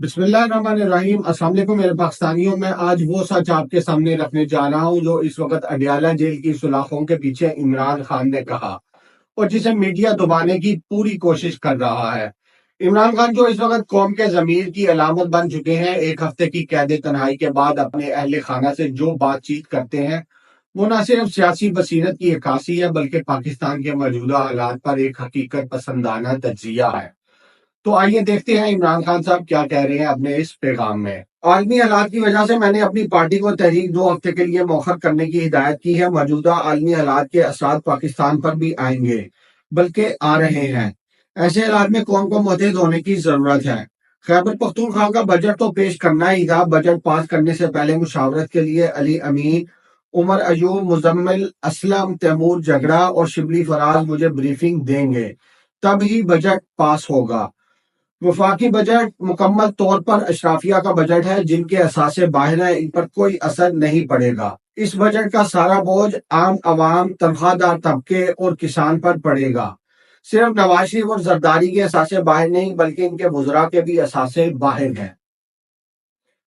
بسم اللہ الرحمن الرحیم۔ السلام علیکم میرے پاکستانیوں، میں آج وہ سچ آپ کے سامنے رکھنے جا رہا ہوں جو اس وقت اڈیالہ جیل کی سلاخوں کے پیچھے عمران خان نے کہا اور جسے میڈیا دبانے کی پوری کوشش کر رہا ہے۔ عمران خان جو اس وقت قوم کے ضمیر کی علامت بن چکے ہیں، ایک ہفتے کی قید تنہائی کے بعد اپنے اہل خانہ سے جو بات چیت کرتے ہیں وہ نہ صرف سیاسی بصیرت کی عکاسی ہے بلکہ پاکستان کے موجودہ حالات پر ایک حقیقت پسندانہ تجزیہ ہے۔ تو آئیے دیکھتے ہیں عمران خان صاحب کیا کہہ رہے ہیں اپنے اس پیغام میں۔ عالمی حالات کی وجہ سے میں نے اپنی پارٹی کو تحریک 2 ہفتے کے لیے مؤخر کرنے کی ہدایت کی ہے۔ موجودہ عالمی حالات کے اثرات پاکستان پر بھی آئیں گے، بلکہ آ رہے ہیں۔ ایسے حالات میں قوم کو متحد ہونے کی ضرورت ہے۔ خیبر پختونخوا کا بجٹ تو پیش کرنا ہی تھا۔ بجٹ پاس کرنے سے پہلے مشاورت کے لیے علی امین، عمر ایوب، مزمل، اسلم، تیمور جگڑا اور شبلی فراز مجھے بریفنگ دیں گے، تب ہی بجٹ پاس ہوگا۔ وفاقی بجٹ مکمل طور پر اشرافیہ کا بجٹ ہے، جن کے اثاثے باہر ہیں، ان پر کوئی اثر نہیں پڑے گا۔ اس بجٹ کا سارا بوجھ عام عوام، تنخواہ دار طبقے اور کسان پر پڑے گا۔ صرف نواز شریف اور زرداری کے اثاثے باہر نہیں بلکہ ان کے وزراء کے بھی اثاثے باہر ہیں۔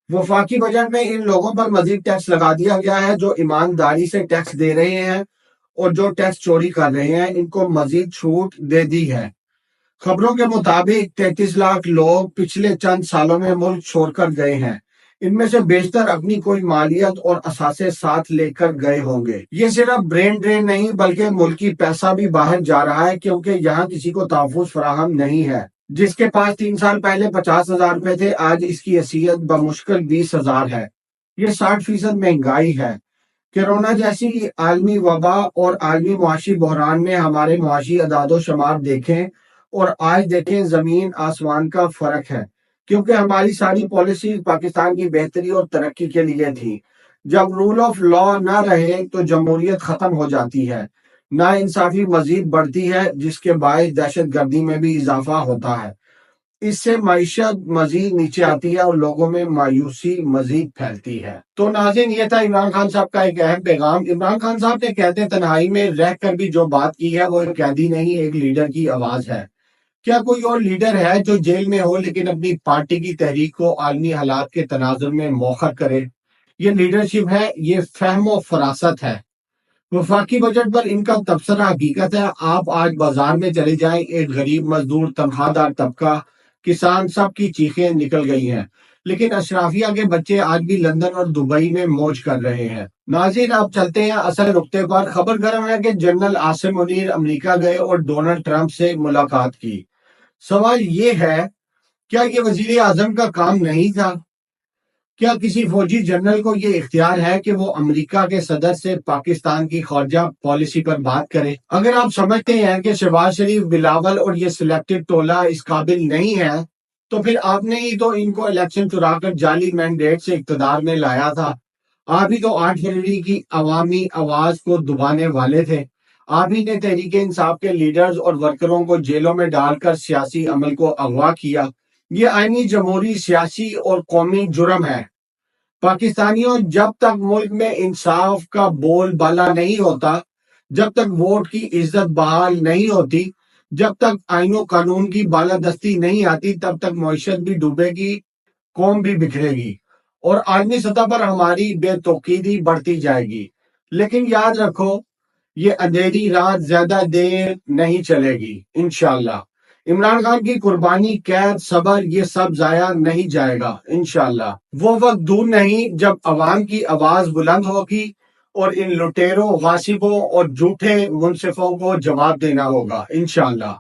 وفاقی بجٹ میں ان لوگوں پر مزید ٹیکس لگا دیا گیا ہے جو ایمانداری سے ٹیکس دے رہے ہیں، اور جو ٹیکس چوری کر رہے ہیں ان کو مزید چھوٹ دے دی ہے۔ خبروں کے مطابق 33 لاکھ لوگ پچھلے چند سالوں میں ملک چھوڑ کر گئے ہیں۔ ان میں سے بیشتر اپنی کوئی مالیت اور اثاثے ساتھ لے کر گئے ہوں گے۔ یہ صرف برین ڈرین نہیں بلکہ ملکی پیسہ بھی باہر جا رہا ہے، کیونکہ یہاں کسی کو تحفظ فراہم نہیں ہے۔ جس کے پاس 3 سال پہلے 50,000 روپے تھے، آج اس کی حیثیت بمشکل 20,000 ہے۔ یہ 60% مہنگائی ہے۔ کرونا جیسی عالمی وبا اور عالمی معاشی بحران میں ہمارے معاشی اعداد و شمار دیکھیں اور آج دیکھیں، زمین آسمان کا فرق ہے، کیونکہ ہماری ساری پالیسیز پاکستان کی بہتری اور ترقی کے لیے تھی۔ جب رول آف لا نہ رہے تو جمہوریت ختم ہو جاتی ہے، نا انصافی مزید بڑھتی ہے، جس کے باعث دہشت گردی میں بھی اضافہ ہوتا ہے۔ اس سے معیشت مزید نیچے آتی ہے اور لوگوں میں مایوسی مزید پھیلتی ہے۔ تو ناظرین، یہ تھا عمران خان صاحب کا ایک اہم پیغام۔ عمران خان صاحب نے قید تنہائی میں رہ کر بھی جو بات کی ہے وہ ایک قیدی نہیں، ایک لیڈر کی آواز ہے۔ کیا کوئی اور لیڈر ہے جو جیل میں ہو لیکن اپنی پارٹی کی تحریک کو عالمی حالات کے تناظر میں مؤخر کرے؟ یہ لیڈرشپ ہے، یہ فہم و فراست ہے۔ وفاقی بجٹ پر ان کا تبصرہ حقیقت ہے۔ آپ آج بازار میں چلے جائیں، ایک غریب مزدور، تنخواہ دار طبقہ، کسان، سب کی چیخیں نکل گئی ہیں، لیکن اشرافیہ کے بچے آج بھی لندن اور دبئی میں موج کر رہے ہیں۔ ناظرین، آپ چلتے ہیں اصل نقطے پر۔ خبر گرم ہے کہ جنرل عاصم منیر امریکہ گئے اور ڈونلڈ ٹرمپ سے ملاقات کی۔ سوال یہ ہے، کیا یہ وزیر اعظم کا کام نہیں تھا؟ کیا کسی فوجی جنرل کو یہ اختیار ہے کہ وہ امریکہ کے صدر سے پاکستان کی خارجہ پالیسی پر بات کرے؟ اگر آپ سمجھتے ہیں کہ شہباز شریف، بلاول اور یہ سلیکٹڈ ٹولہ اس قابل نہیں ہے، تو پھر آپ نے ہی تو ان کو الیکشن چرا کر جعلی مینڈیٹ سے اقتدار میں لایا تھا۔ آپ ہی تو 8 فروری کی عوامی آواز کو دبانے والے تھے۔ آپ ہی نے تحریک انصاف کے لیڈرز اور ورکروں کو جیلوں میں ڈال کر سیاسی عمل کو اغوا کیا۔ یہ آئینی، جمہوری، سیاسی اور قومی جرم ہے۔ پاکستانیوں، جب تک ملک میں انصاف کا بول بالا نہیں ہوتا، جب تک ووٹ کی عزت بحال نہیں ہوتی، جب تک آئین و قانون کی بالادستی نہیں آتی، تب تک معیشت بھی ڈوبے گی، قوم بھی بکھرے گی، اور عالمی سطح پر ہماری بے توقیدی بڑھتی جائے گی۔ لیکن یاد رکھو، یہ اندھیری رات زیادہ دیر نہیں چلے گی، انشاءاللہ۔ عمران خان کی قربانی، قید، صبر، یہ سب ضائع نہیں جائے گا، انشاءاللہ۔ وہ وقت دور نہیں جب عوام کی آواز بلند ہوگی اور ان لٹیروں، غاصبوں اور جھوٹے منصفوں کو جواب دینا ہوگا، انشاءاللہ۔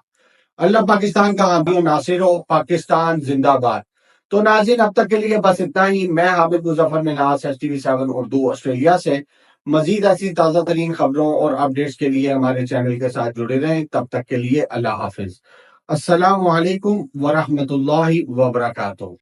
اللہ پاکستان کا حامی و ناصر ہو۔ پاکستان زندہ باد۔ تو ناظرین، اب تک کے لیے بس اتنا ہی۔ میں حامد مظفر منہاس، STV7 اردو آسٹریلیا سے۔ مزید ایسی تازہ ترین خبروں اور اپڈیٹس کے لیے ہمارے چینل کے ساتھ جڑے رہیں۔ تب تک کے لیے اللہ حافظ۔ السلام علیکم ورحمۃ اللہ وبرکاتہ۔